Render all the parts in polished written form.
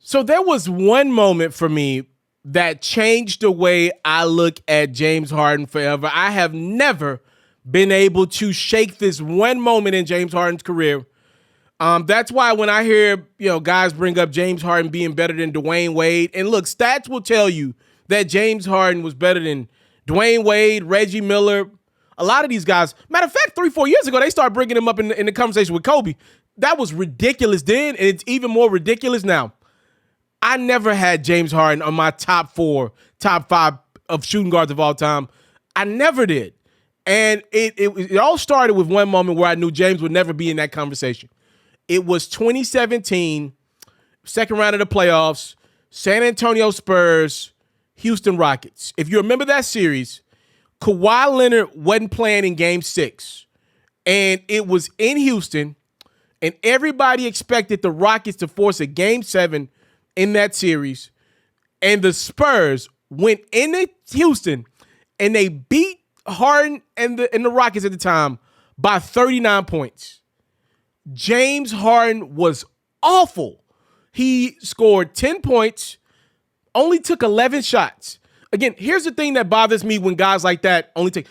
So there was one moment for me that changed the way I look at James Harden forever. I have never been able to shake this one moment in James Harden's career. That's why when I hear, guys bring up James Harden being better than Dwayne Wade, and look, stats will tell you that James Harden was better than Dwayne Wade, Reggie Miller, a lot of these guys. Matter of fact, 3-4 years ago, they started bringing him up in the conversation with Kobe. That was ridiculous then, and it's even more ridiculous now. I never had James Harden on my top 5 of shooting guards of all time. I never did. And it all started with one moment where I knew James would never be in that conversation. It was 2017, second round of the playoffs, San Antonio Spurs, Houston Rockets. If you remember that series, Kawhi Leonard wasn't playing in Game 6, and it was in Houston, and everybody expected the Rockets to force a Game 7 in that series, and the Spurs went into Houston, and they beat Harden and the Rockets at the time by 39 points. James Harden was awful. He scored 10 points, only took 11 shots. Again, here's the thing that bothers me when guys like that only take.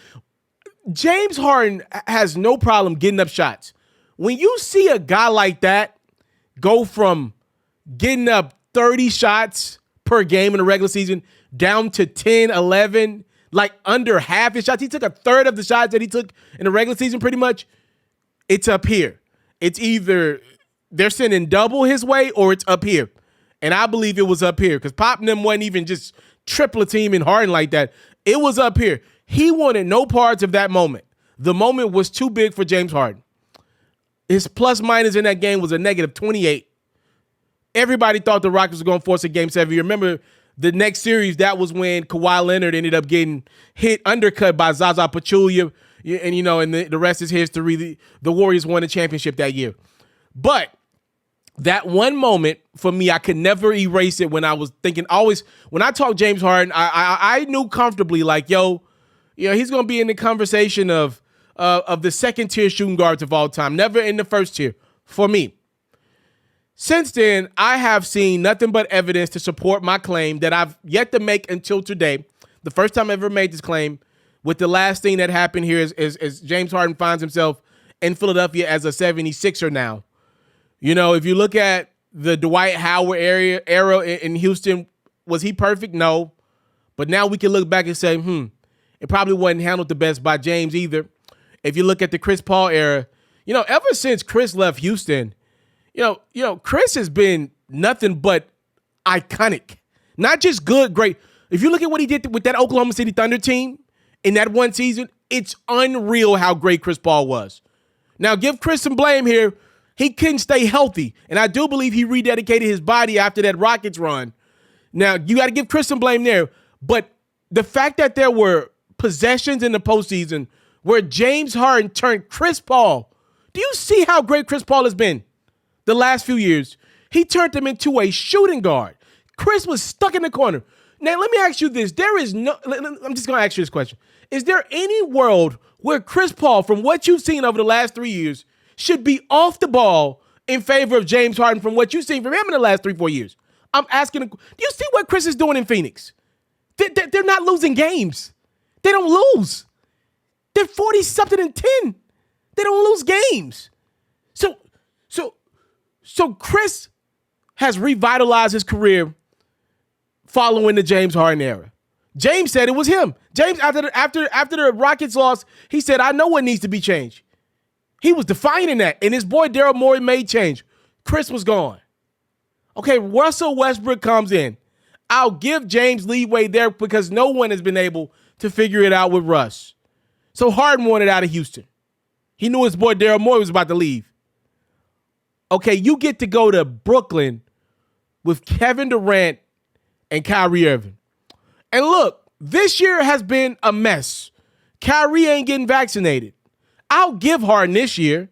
James Harden has no problem getting up shots. When you see a guy like that go from getting up 30 shots per game in the regular season down to 10, 11, like under half his shots, he took a third of the shots that he took in the regular season pretty much, it's up here. It's either they're sending double his way or it's up here. And I believe it was up here because Pop and them wasn't even just triple teaming Harden like that. It was up here. He wanted no parts of that moment. The moment was too big for James Harden. His plus minus in that game was a negative 28. Everybody thought the Rockets were going to force a Game 7. You remember the next series, that was when Kawhi Leonard ended up getting undercut by Zaza Pachulia. And the rest is history. The Warriors won the championship that year. But that one moment, for me, I could never erase it when I was thinking always, when I talk James Harden, I knew comfortably like, he's going to be in the conversation of the second tier shooting guards of all time, never in the first tier for me. Since then, I have seen nothing but evidence to support my claim that I've yet to make until today. The first time I ever made this claim, with the last thing that happened here is James Harden finds himself in Philadelphia as a 76er now. If you look at the Dwight Howard era in Houston, was he perfect? No. But now we can look back and say, it probably wasn't handled the best by James either. If you look at the Chris Paul era, ever since Chris left Houston, Chris has been nothing but iconic. Not just good, great. If you look at what he did with that Oklahoma City Thunder team in that one season, it's unreal how great Chris Paul was. Now, give Chris some blame here. He couldn't stay healthy, and I do believe he rededicated his body after that Rockets run. Now, you got to give Chris some blame there, but the fact that there were possessions in the postseason where James Harden turned Chris Paul, do you see how great Chris Paul has been the last few years? He turned him into a shooting guard. Chris was stuck in the corner. Now, let me ask you this. I'm just going to ask you this question. Is there any world where Chris Paul, from what you've seen over the last 3 years, should be off the ball in favor of James Harden from what you've seen from him in the last 3-4 years? I'm asking, do you see what Chris is doing in Phoenix? They're not losing games. They don't lose. They're 40-something and 10. They don't lose games. So Chris has revitalized his career following the James Harden era. James said it was him. James, after the Rockets lost, he said, I know what needs to be changed. He was defining that, and his boy Daryl Morey made change. Chris was gone. Okay, Russell Westbrook comes in. I'll give James leeway there because no one has been able to figure it out with Russ. So Harden wanted out of Houston. He knew his boy Daryl Morey was about to leave. Okay, you get to go to Brooklyn with Kevin Durant and Kyrie Irving. And look, this year has been a mess. Kyrie ain't getting vaccinated. I'll give Harden this year.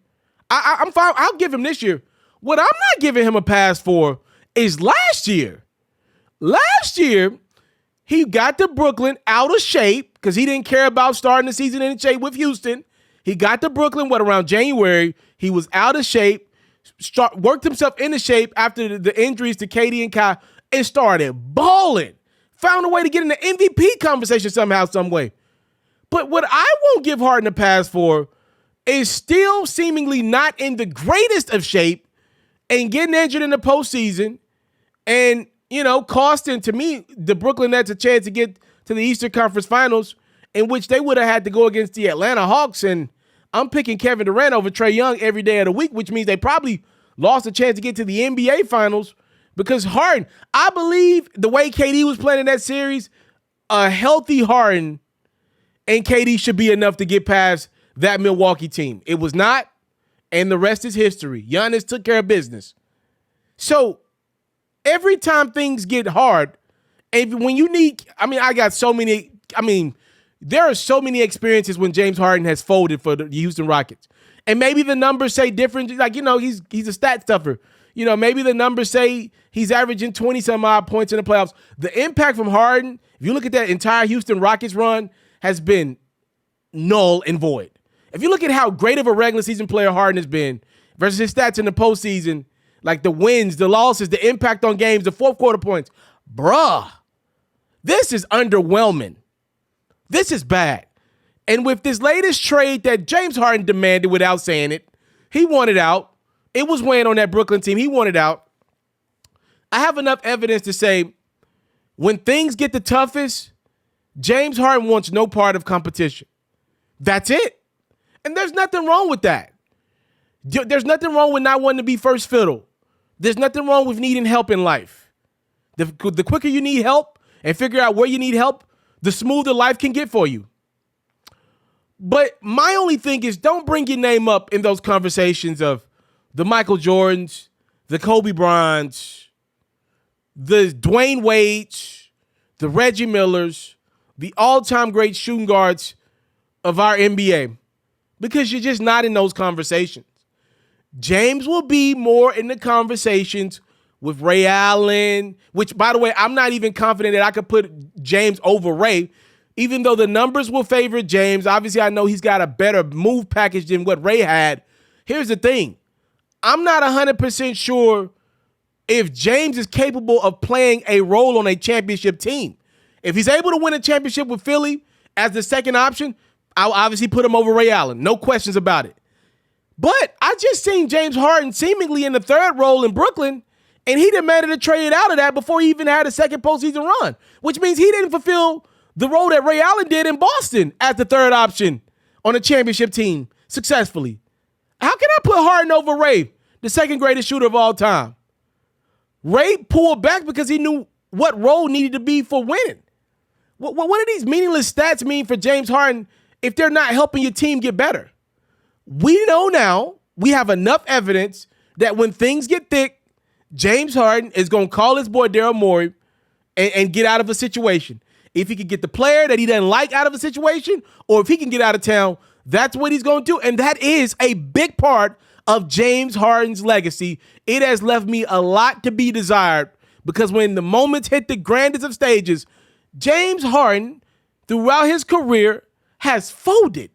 I'm fine. I'll give him this year. What I'm not giving him a pass for is last year. Last year, he got to Brooklyn out of shape because he didn't care about starting the season in shape with Houston. He got to Brooklyn, around January. He was out of shape, worked himself into shape after the injuries to KD and Kai, and started balling. Found a way to get in the MVP conversation somehow, some way. But what I won't give Harden a pass for is still seemingly not in the greatest of shape and getting injured in the postseason and, costing, to me, the Brooklyn Nets a chance to get to the Eastern Conference Finals, in which they would have had to go against the Atlanta Hawks. And I'm picking Kevin Durant over Trae Young every day of the week, which means they probably lost a chance to get to the NBA Finals because Harden, I believe the way KD was playing in that series, a healthy Harden and KD should be enough to get past that Milwaukee team. It was not, and the rest is history. Giannis took care of business. So every time things get hard, and when you need, there are so many experiences when James Harden has folded for the Houston Rockets. And maybe the numbers say different. He's a stat stuffer. Maybe the numbers say he's averaging 20-some-odd points in the playoffs. The impact from Harden, if you look at that entire Houston Rockets run, has been null and void. If you look at how great of a regular season player Harden has been versus his stats in the postseason, like the wins, the losses, the impact on games, the fourth quarter points, bruh, this is underwhelming. This is bad. And with this latest trade that James Harden demanded without saying it, he wanted out. It was weighing on that Brooklyn team. He wanted out. I have enough evidence to say when things get the toughest, James Harden wants no part of competition. That's it. And there's nothing wrong with that. There's nothing wrong with not wanting to be first fiddle. There's nothing wrong with needing help in life. The quicker you need help and figure out where you need help, the smoother life can get for you. But my only thing is don't bring your name up in those conversations of the Michael Jordans, the Kobe Bryants, the Dwayne Wades, the Reggie Millers, the all-time great shooting guards of our NBA, because you're just not in those conversations. James will be more in the conversations with Ray Allen, which, by the way, I'm not even confident that I could put James over Ray, even though the numbers will favor James. Obviously, I know he's got a better move package than what Ray had. Here's the thing. I'm not 100% sure if James is capable of playing a role on a championship team. If he's able to win a championship with Philly as the second option, I'll obviously put him over Ray Allen. No questions about it. But I just seen James Harden seemingly in the third role in Brooklyn, and he demanded to trade out of that before he even had a second postseason run, which means he didn't fulfill the role that Ray Allen did in Boston as the third option on a championship team successfully. How can I put Harden over Ray, the second greatest shooter of all time? Ray pulled back because he knew what role needed to be for winning. What do these meaningless stats mean for James Harden if they're not helping your team get better? We know now, we have enough evidence that when things get thick, James Harden is going to call his boy Daryl Morey and get out of a situation. If he can get the player that he doesn't like out of a situation, or if he can get out of town, that's what he's going to do. And that is a big part of James Harden's legacy. It has left me a lot to be desired because when the moments hit the grandest of stages, James Harden, throughout his career, has folded.